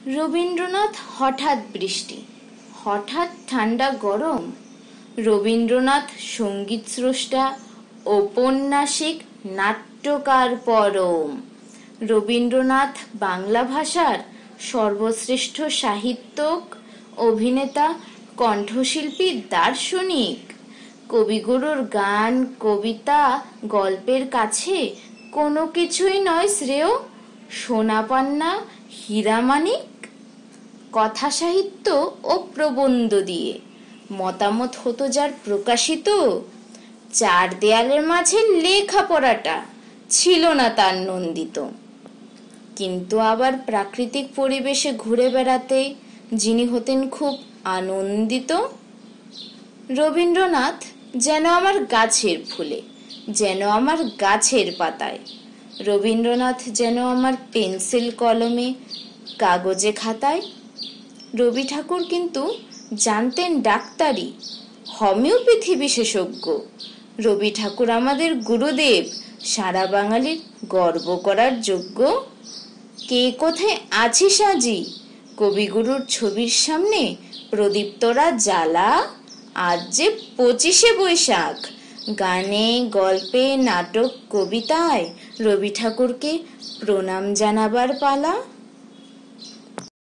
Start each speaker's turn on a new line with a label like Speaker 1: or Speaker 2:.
Speaker 1: রবীন্দ্রনাথ হঠাৎ বৃষ্টি, হঠাৎ ঠান্ডা গরম। রবীন্দ্রনাথ সঙ্গীত স্রষ্টা, ঔপন্যাসিক, নাট্যকার পরম। রবীন্দ্রনাথ বাংলা ভাষার সর্বশ্রেষ্ঠ সাহিত্যিক, অভিনেতা, কণ্ঠশিল্পী, দার্শনিক। কবিগুরুর গান, কবিতা, গল্পের কাছে কোনো কিছুই নয় শ্রেয়। সোনাপান্না, হীরামানিক। কথা সাহিত্য ও প্রবন্ধ দিয়ে মতামত হতো যার প্রকাশিত, চার দেয়ালের মাঝে লেখাপড়াটা ছিল না তার নন্দিত। কিন্তু আবার প্রাকৃতিক পরিবেশে ঘুরে বেড়াতে যিনি হতেন খুব আনন্দিত। রবীন্দ্রনাথ যেন আমার গাছের ফুলে, যেন আমার গাছের পাতায়। রবীন্দ্রনাথ যেন আমার পেন্সিল কলমে, কাগজে খাতায়। রবি ঠাকুর কিন্তু জানতেন ডাক্তারি, হোমিওপ্যাথি বিশেষজ্ঞ। রবি ঠাকুর আমাদের গুরুদেব, সারা বাঙালির গর্ব করার যোগ্য। কে কোথায় আছিস আজি, কবিগুরুর ছবির সামনে প্রদীপ্তরা জ্বালা। আজ যে 25শে বৈশাখ, গানে, গল্পে, নাটক, কবিতায় রবি ঠাকুরকে প্রণাম জানাবার পালা।